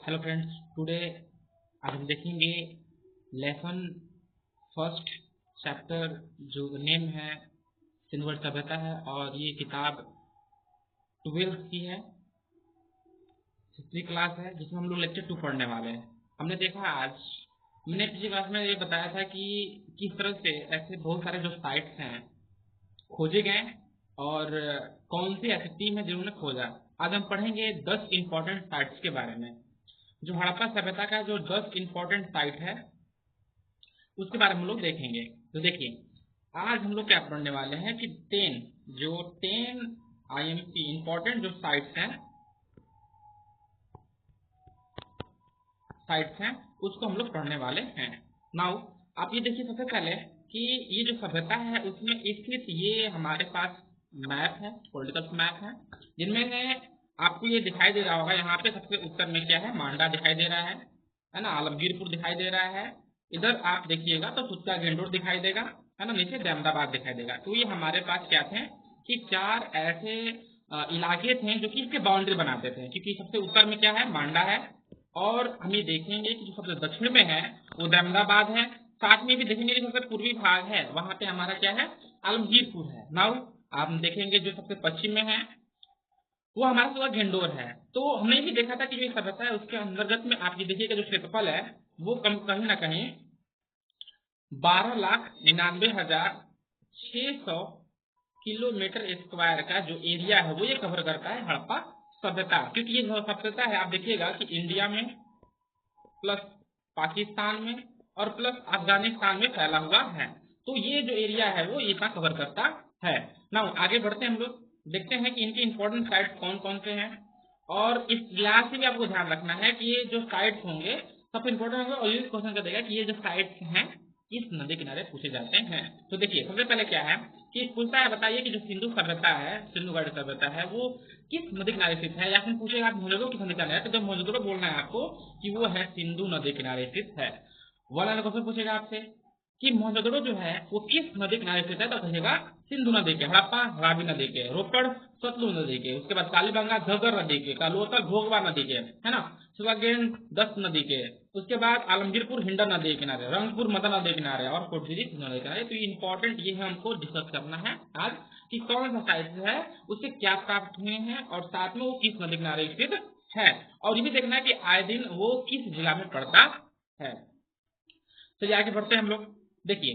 Hello friends, today आज हम देखेंगे लेसन फर्स्ट चैप्टर जो नेम है सिंधु सभ्यता है और ये किताब 12th की है, हिस्ट्री क्लास है जिसमें हम लोग लेक्चर 2 पढ़ने वाले हैं। हमने देखा आज मैंने पिछली क्लास में ये बताया था कि किस तरह से ऐसे बहुत सारे जो साइट्स हैं खोजे गए और कौन सी ऐसी टीम है जिन्होंने खोजा। आज हम पढ़ेंगे 10 इंपॉर्टेंट साइट्स के बारे में। जो हड़प्पा सभ्यता का जो 10 इंपॉर्टेंट साइट है उसके बारे में हम लोग देखेंगे। तो देखिए, आज हम लोग क्या पढ़ने वाले हैं कि 10 IMC इंपॉर्टेंट जो साइट्स हैं उसको हम लोग पढ़ने वाले हैं। नाउ आप ये देखिए, सबसे पहले कि ये जो सभ्यता है उसमें स्थित ये हमारे पास मैप है, पॉलिटिकल मैप है, जिनमें आपको ये दिखाई दे रहा होगा। यहाँ पे सबसे उत्तर में क्या है, मांडा दिखाई दे रहा है ना, आलमगीरपुर दिखाई दे रहा है। इधर आप देखिएगा तो सुत्ता गेंडोर दिखाई देगा, है ना, नीचे अहमदाबाद दिखाई देगा। तो ये हमारे पास क्या थे कि 4 ऐसे इलाके थे जो कि इसके बाउंड्री बनाते थे, क्योंकि सबसे उत्तर में क्या है, मांडा है, और हम ये देखेंगे कि जो सबसे दक्षिण में है वो अहमदाबाद है। साथ में भी देखेंगे कि सबसे पूर्वी भाग है वहां पे हमारा क्या है, आलमगीरपुर है। नाउ आप देखेंगे जो सबसे पश्चिम में है वो हमारा पूरा घेंडोर है। तो हमने भी देखा था कि जो सभ्यता है उसके अंतर्गत में आप ये देखिएगा जो क्षेत्रफल है वो कहीं ना कहीं 12,99,600 किलोमीटर स्क्वायर का जो एरिया है वो ये कवर करता है हड़प्पा सभ्यता। क्योंकि ये जो सभ्यता है आप देखिएगा कि इंडिया में प्लस पाकिस्तान में और प्लस अफगानिस्तान में फैला हुआ है। तो ये जो एरिया है वो इतना कवर करता है। ना आगे बढ़ते हैं, हम लोग देखते हैं कि इनके इंपॉर्टेंट साइट्स कौन कौन से हैं। और इस क्लास से भी आपको ध्यान रखना है कि ये जो साइट्स होंगे सबसे इंपॉर्टेंट होगा, और ये क्वेश्चन कर देगा कि ये जो साइट्स हैं किस नदी किनारे पूछे जाते हैं। तो देखिए, सबसे पहले क्या है कि पूछता है, बताइए कि जो सिंधु सभ्यता है, सिंधु घाटी सभ्यता है, वो किस नदी किनारे स्थित है। या फिर पूछेगा आप मोहनजोदड़ो किस नदी किनारे है, तो जब मोहनजोदड़ो बोलना है आपको कि वो है सिंधु नदी किनारे स्थित है। वाला क्वेश्चन पूछेगा आपसे कि मोहनजोदड़ो जो है वो किस नदी किनारे स्थित है, तो कहेगा सिंधु नदी के, हड़प्पा रावी नदी के, रोकड़ सतलुज नदी के, उसके बाद कालीबंगा घग्गर नदी के, कालोतर घोघवा नदी के, है ना, सुगागेन दस्त नदी के, उसके बाद आलमगीरपुर हिंडन नदी के किनारे, रंगपुर मदन नदी के किनारे और कोटगिरी नदी के किनारे। तो ये इंपॉर्टेंट ये है, हमको डिस्कस करना है आज कि कौन सा साइट है, उससे क्या प्राप्त हुए हैं और साथ में वो किस नदी किनारे स्थित है। और ये भी देखना है कि आए दिन वो किस जिला में पड़ता है। चलिए आगे बढ़ते हैं हम लोग। देखिए,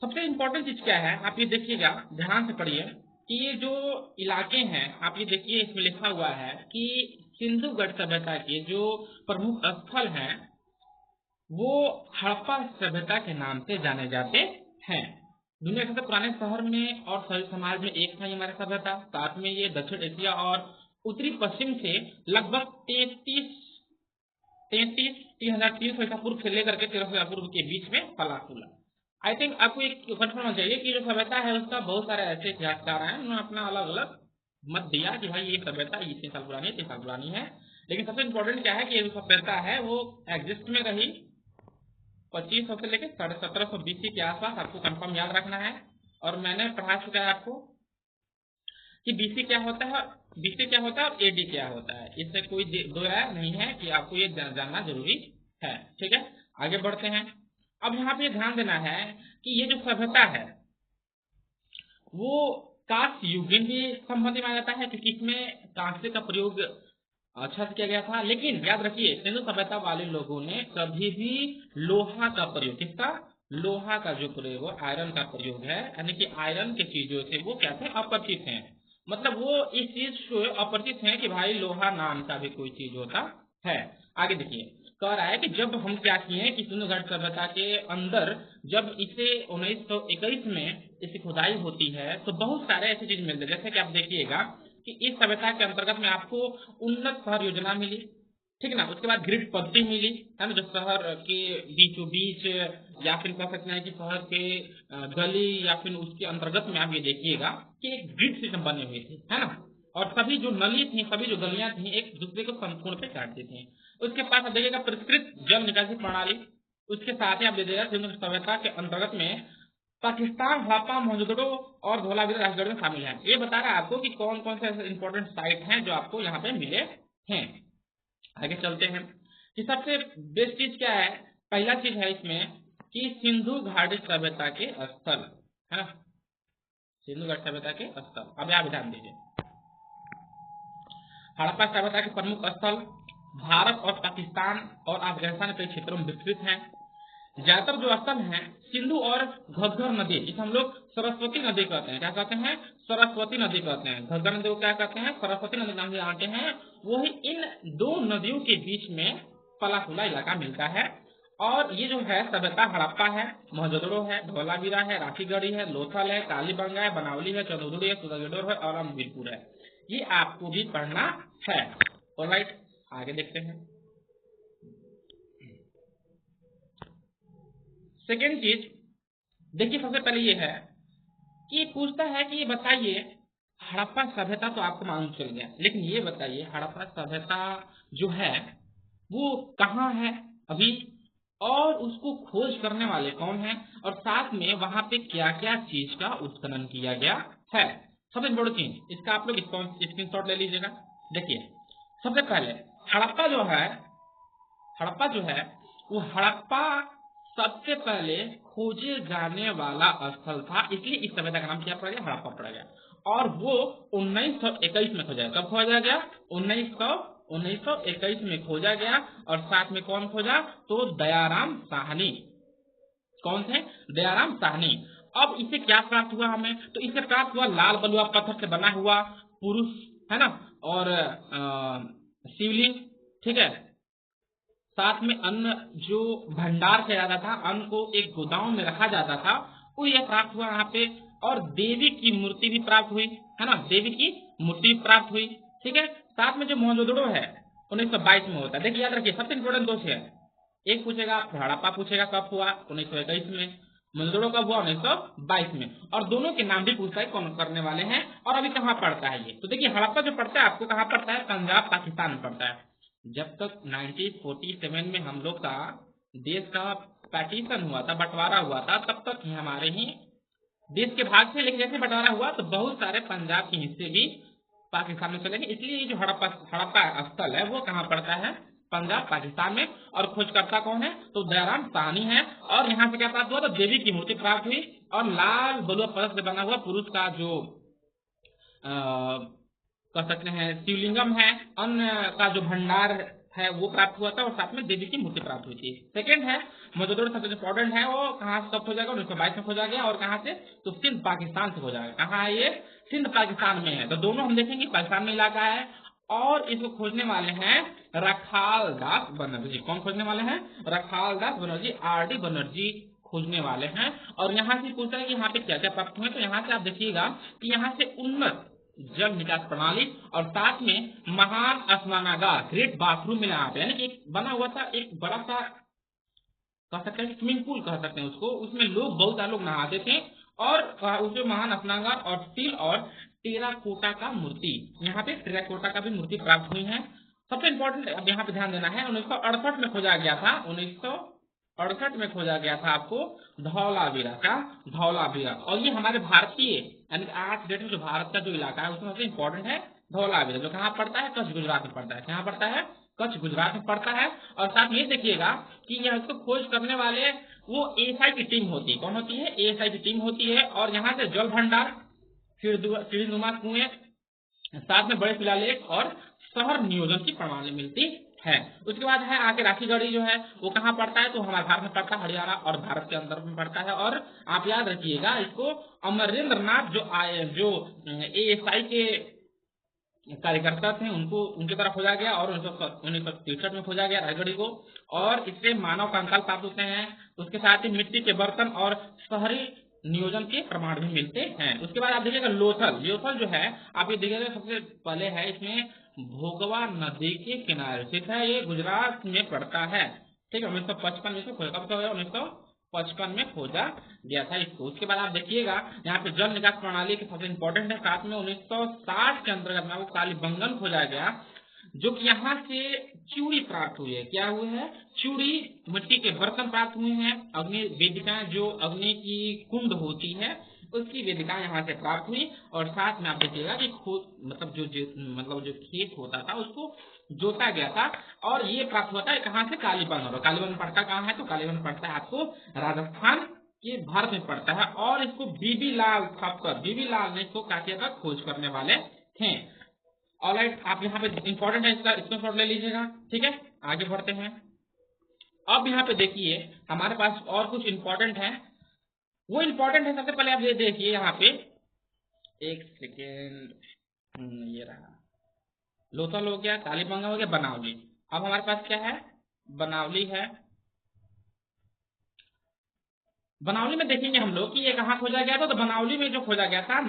सबसे इंपॉर्टेंट चीज क्या है, आप ये देखिएगा, ध्यान से पढ़िए कि ये जो इलाके हैं आप ये देखिए, इसमें लिखा हुआ है कि सिंधु घाटी सभ्यता के जो प्रमुख स्थल हैं वो हड़प्पा सभ्यता के नाम से जाने जाते हैं। दुनिया के सबसे पुराने शहर में और शहरी समाज में एक था ये हमारा सभ्यता। साथ में ये दक्षिण एशिया और उत्तरी पश्चिम से लगभग 3,300 ईसा पूर्व से लेकर के 1300 ईसा पूर्व के बीच में फला फूला। आई थिंक आपको एक कंफर्म होना चाहिए कि जो सभ्यता है उसका बहुत सारे ऐसे इतिहासकार हैं, उन्होंने अपना अलग अलग मत दिया कि भाई ये सभ्यता इतने साल पुरानी है, 3 साल पुरानी है। लेकिन सबसे इंपॉर्टेंट क्या है कि ये जो सभ्यता है वो एग्जिस्ट में रही 2500 से लेकर 1750 BC के आसपास, आपको कंफर्म याद रखना है। और मैंने पढ़ा चुका है आपको कि BC क्या होता है, BC क्या होता है और AD क्या होता है, इससे कोई दो राय नहीं है कि आपको ये जानना जरूरी है। ठीक है, आगे बढ़ते हैं। अब यहाँ पे ध्यान देना है कि ये जो सभ्यता है वो कांस्य युगीन भी संबंधी माना जाता है, क्योंकि इसमें कांस्य का प्रयोग अच्छा से किया गया था। लेकिन याद रखिए, सिंधु सभ्यता वाले लोगों ने कभी भी लोहा का प्रयोग, किसका, लोहा का जो प्रयोग, आयरन का प्रयोग है, यानी कि आयरन के चीजों से वो क्या थे, अपरिचित हैं। मतलब वो इस चीज से अपरिचित हैं कि भाई लोहा नाम का भी कोई चीज होता है। आगे देखिए, कह रहा है कि जब हम क्या किए कि सिंधु घाटी सभ्यता के अंदर जब इसे 1921 में इसकी खुदाई होती है तो बहुत सारे ऐसी चीज मिलते हैं। जैसे कि आप देखिएगा कि इस सभ्यता के अंतर्गत में आपको उन्नत शहर योजना मिली, ठीक ना, उसके बाद ग्रिड पद्धति मिली, है ना, जो शहर के बीचों बीच या फिर कह सकते हैं कि शहर के गली या फिर उसके अंतर्गत में आप ये देखिएगा कि एक ग्रिड सिस्टम बने हुए थे, है ना, और सभी जो नली थी, सभी जो गलियां थी एक दूसरे को संपूर्ण पे काटती थी। उसके पास आप देखिएगा परिष्कृत जल निकासी प्रणाली। उसके साथ ही आप देखिएगा सिंधु सभ्यता के अंतर्गत में पाकिस्तान, हड़प्पा, मोहनजोदड़ो और धोलावीरा राजगढ़ में शामिल है। ये बता रहा है आपको कि कौन कौन से इंपॉर्टेंट साइट हैं जो आपको यहाँ पे मिले हैं। आगे चलते हैं कि सबसे बेस्ट चीज क्या है। पहला चीज है इसमें कि सिंधु घाटी सभ्यता के स्थल, है ना, सिंधु घाटी सभ्यता के स्थल। अब यहाँ ध्यान दीजिए, हड़प्पा सभ्यता के प्रमुख स्थल भारत और पाकिस्तान और अफगानिस्तान के क्षेत्रों में विस्तृत हैं। ज्यादातर जो स्थल हैं सिंधु और घग्गर नदी, जिसे हम लोग सरस्वती नदी कहते हैं, क्या कहते हैं, सरस्वती नदी कहते हैं। घग्गर नदी को क्या कहते हैं, सरस्वती नदी नाम से जानते हैं। वही इन दो नदियों के बीच में पला खुला इलाका मिलता है। और ये जो है सभ्यता हड़प्पा है, मोहनजोदड़ो है, धौलावीरा है, राखीगढ़ी है, लोथल है, कालीबंगा है, बनावली है, चंदौली है, सुरगेडोर है और अमवीरपुर है। ये आपको भी पढ़ना है। ऑलराइट, आगे देखते हैं। सेकेंड चीज देखिए, सबसे पहले ये है कि पूछता है कि ये बताइए हड़प्पा सभ्यता तो आपको मालूम चल गया, लेकिन ये बताइए हड़प्पा सभ्यता जो है वो कहाँ है अभी, और उसको खोज करने वाले कौन हैं, और साथ में वहां पे क्या क्या चीज का उत्खनन किया गया है। सबसे बड़ी चीज इसका आप लोग स्क्रीनशॉट ले लीजिएगा। देखिए, सबसे पहले हड़प्पा जो है वो हड़प्पा सबसे पहले खोजे जाने वाला स्थल था, इसलिए इस सभ्यता का नाम क्या पड़ गया, हड़प्पा पड़ गया। और वो 1921 में खोजा। कब खोजा गया, 1921 में खोजा गया। और साथ में कौन खोजा, तो दयाराम साहनी। कौन थे, दयाराम साहनी। अब इसे क्या प्राप्त हुआ हमें, तो इसे प्राप्त हुआ लाल बलुआ पत्थर से बना हुआ पुरुष, है ना, और शिवलिंग, ठीक है। साथ में अन्न जो भंडार किया जाता था, अन्न को एक गोदाम में रखा जाता था, वो यह प्राप्त हुआ यहाँ पे। और देवी की मूर्ति भी प्राप्त हुई, है ना, देवी की मूर्ति प्राप्त हुई, ठीक है। साथ में जो मोहनजोदड़ो है 1922 में होता है। देखिए याद रखिए, सबसे इंपोर्टेंट दो है, एक पूछेगा हड़प्पा पूछेगा कब हुआ, 1921 में, मोहनजोदड़ो कब हुआ, 1922 में। और दोनों के नाम भी पूछता है कौन करने वाले हैं और अभी कहाँ पड़ता है ये। तो देखिए हड़प्पा जो पड़ता है आपको कहाँ पड़ता है, पंजाब पाकिस्तान में पड़ता है। जब तक 1947 में हम लोग का देश का पार्टीशन हुआ था, बंटवारा हुआ था, तब तक हमारे ही देश के भाग से, लेकिन जैसे बंटवारा हुआ तो बहुत सारे पंजाब के हिस्से भी पाकिस्तान में चले गए। इसलिए जो हड़प्पा स्थल है वो कहाँ पड़ता है, पंजाब पाकिस्तान में। और खोजकर्ता कौन है, तो दयाराम साहनी है। और यहाँ से क्या प्राप्त हुआ, तो देवी की मूर्ति प्राप्त हुई और लाल बलुआ पत्थर से बना हुआ पुरुष का जो कह सकते हैं शिवलिंगम है, अन्न का जो भंडार है वो प्राप्त हुआ था, और साथ में देवी की मूर्ति प्राप्त हुई थी। सेकंड है मोहनजोदड़ो, सबसे इंपॉर्टेंट है, वो कहाँ से कब खोजा गया, 1922 में खोजा गया। और कहाँ से, तो सिंध पाकिस्तान से खोजा गया। कहाँ है ये, सिंध पाकिस्तान में है। तो दोनों हम देखेंगे पाकिस्तान में इलाका है। और इसको खोजने वाले हैं रखाल दास बनर्जी। कौन खोजने वाले हैं, रखाल दास बनर्जी, RD बनर्जी खोजने वाले हैं। और यहाँ से पूछता है कि यहाँ पे क्या क्या प्राप्त हुए, तो यहाँ से आप देखिएगा कि यहाँ से उन्नत जल निकास प्रणाली और साथ में महान स्नानागार, ग्रेट बाथरूम मिला यहाँ पे, यानी कि एक बना हुआ था एक बड़ा सा कह सकते हैं स्विमिंग पूल कह सकते हैं उसको, उसमें लोग बहुत सारे लोग नहाते थे। और उसमें महान स्नानागार और स्टील और टेराकोटा का मूर्ति, यहाँ पे टेराकोटा का भी मूर्ति प्राप्त हुई है। सबसे इम्पोर्टेंट अब यहाँ पे ध्यान देना है, 1968 में खोजा गया था, 1968 में खोजा गया था आपको धौलावीरा का, धौलावीरा। और ये हमारे भारतीय यानी आज डेट में जो भारत का जो इलाका है उसमें सबसे इम्पोर्टेंट है धौलावीरा, जो कहाँ पड़ता है, कच्छ गुजरात में पड़ता है। कहाँ पड़ता है, कच्छ गुजरात में पड़ता है। और साथ में देखिएगा कि यह इसको खोज करने वाले वो ASI की टीम होती है। कौन होती है, ASI की टीम होती है। और यहाँ से जल भंडार, सीढ़ीनुमा कुएं, साथ में बड़े शिलालेख और शहर नियोजन की प्रणाली मिलती है। उसके बाद है आके राखीगढ़ी जो है वो कहाँ पड़ता है, तो हमारे भारत में पड़ता है, हरियाणा और भारत के अंदर में पड़ता है। और आप याद रखिएगा इसको अमरेंद्र नाथ जो ASI के कार्यकर्ता थे उनको उनके तरफ खोजा गया और 1963 में खोजा गया रायगढ़ी को। और इससे मानव कंकाल प्राप्त होते हैं। उसके साथ ही मिट्टी के बर्तन और शहरी नियोजन के प्रमाण भी मिलते हैं। उसके बाद आप देखिएगा लोथल जो है आप ये देखिएगा सबसे पहले है, इसमें भोगवा नदी के किनारे स्थित है, ये गुजरात में पड़ता है, ठीक है। 1955 में कब खोजा, 1955 में खोजा गया था इसको। उसके बाद आप देखिएगा यहाँ पे जल निकास प्रणाली के सबसे इंपॉर्टेंट है। साथ में 1960 के अंतर्गत आपको कालीबंगन खोजा गया, जो कि यहाँ से चूड़ी प्राप्त हुई है। क्या हुए हैं, चूड़ी, मिट्टी के बर्तन प्राप्त हुए हैं। अग्नि वेदिकाएं, जो अग्नि की कुंड होती है उसकी वेदिकाएं यहाँ से प्राप्त हुई। और साथ में आप देखिएगा कि मतलब जो खेत होता था उसको जोता गया था और ये प्राप्त हुआ था कहाँ से, कालीबंग। और कालीबंग पड़ता कहाँ है, तो कालीबंग पड़ता है आपको राजस्थान के भारत में पड़ता है। और इसको बीबी लाल ठक्कर, बीबी लाल ने इसको क्या किया था, खोज करने वाले थे। ऑलराइट, आप यहाँ पे इंपॉर्टेंट है इसका स्क्रीनशॉट ले लीजिएगा। ठीक है, आगे बढ़ते हैं। अब यहाँ पे देखिए हमारे पास और कुछ इंपॉर्टेंट है, वो इंपॉर्टेंट है। सबसे पहले आप ये देखिए यहाँ पे, एक सेकेंड, ये रहा, लोथल हो गया, कालीबंगा हो गया, बनावली। अब हमारे पास क्या है, बनावली है। बनावली में देखेंगे हम लोग कि ये कहाँ खोजा गया था। तो बनावली में जो खोजा गया था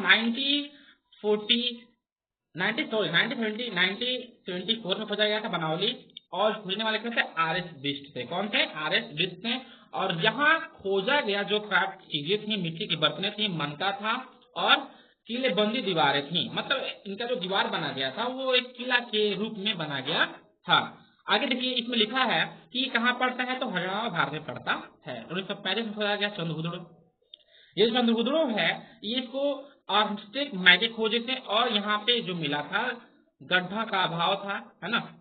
1974 में खोजा गया था बनावली। और खोजने वाले कौन थे, RS बिष्ट थे। कौन थे, RS बिष्ट थे। और यहाँ खोजा गया जो क्राफ्ट चीजें थी, मिट्टी की बर्तनें थी, मनका था और किलेबंदी दीवारें थी। मतलब इनका जो दीवार बना गया था वो एक किला के रूप में बना गया था। आगे देखिए इसमें लिखा है कि कहाँ पड़ता है, तो हरियाणा भारत में पड़ता है। 1935 में खोजा गया चंद्रहुदड़ो। ये चंद्रहुदड़ो है, ये इसको आर्मस्टेक मैगे खोजे थे। और यहाँ पे जो मिला था, गड्ढा का अभाव था, है ना,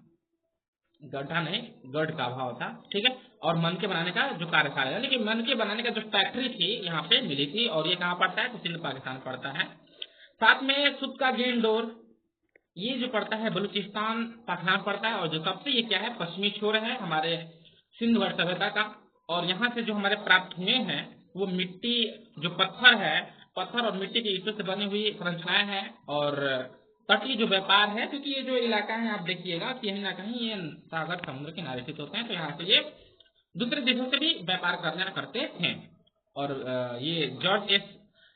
गड्ढा नहीं, गढ़ का अभाव था। ठीक है, और मन के बनाने का जो कार्यशाला है, लेकिन मन के बनाने का जो फैक्ट्री थी यहाँ पे मिली थी। और ये कहाँ पड़ता है, तो सिंध पाकिस्तान पड़ता है। साथ में सुत का गेंडोर, ये जो पड़ता है बलूचिस्तान पाकिस्तान पड़ता है। और जो सबसे ये क्या है, पश्चिमी छोर है हमारे सिंध वर्ष सभ्यता का। और यहाँ से जो हमारे प्राप्त हुए हैं वो मिट्टी, जो पत्थर है, पत्थर और मिट्टी की ईंटों से बनी हुई संरचनाएं हैं। और तटीय जो व्यापार है, क्योंकि ये जो इलाका है आप देखिएगा कि कहीं ना कहीं ये सागर समुद्र किनारे स्थित होते हैं, तो यहाँ से ये दूसरे देशों से भी व्यापार करना करते थे। और ये जॉर्ज एस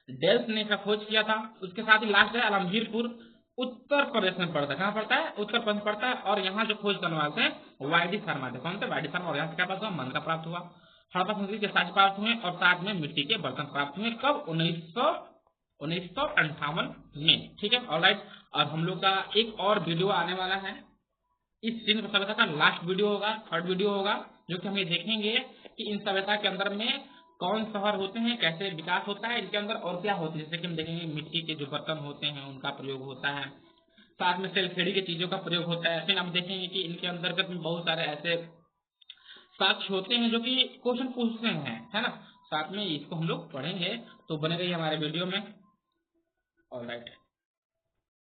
डेल्स ने इसका खोज किया था। उसके साथ ही लास्ट है आलमगीरपुर, उत्तर प्रदेश में पड़ता है। कहाँ पड़ता है, उत्तर प्रदेश पड़ता है। और यहाँ जो खोज करने वाले थे वाईडी शर्मा थे। कौन थे, वाईडी शर्मा। और यहाँ से क्या प्राप्त हुआ, मन का प्राप्त हुआ, हड़प्पा संस्कृति के साथ प्राप्त हुए और साथ में मिट्टी के बर्तन प्राप्त हुए। कब, 1958 में। ठीक है, ऑलराइट। अब हम लोग का एक और वीडियो आने वाला है, इस सिंध सभ्यता का लास्ट वीडियो होगा, थर्ड वीडियो होगा, जो कि हम ये देखेंगे कि इन सभ्यता के अंदर में कौन शहर होते हैं, कैसे विकास होता है इनके अंदर, और क्या होते हैं। जैसे कि हम देखेंगे मिट्टी के जो बर्तन होते हैं उनका प्रयोग होता है, साथ में सेलखेड़ी की चीजों का प्रयोग होता है। फिर हम देखेंगे कि इनके अंतर्गत में बहुत सारे ऐसे साक्ष्य होते हैं जो कि क्वेश्चन पूछते हैं, है ना। साथ में इसको हम लोग पढ़ेंगे, तो बने रहिए हमारे वीडियो में। ऑलराइट।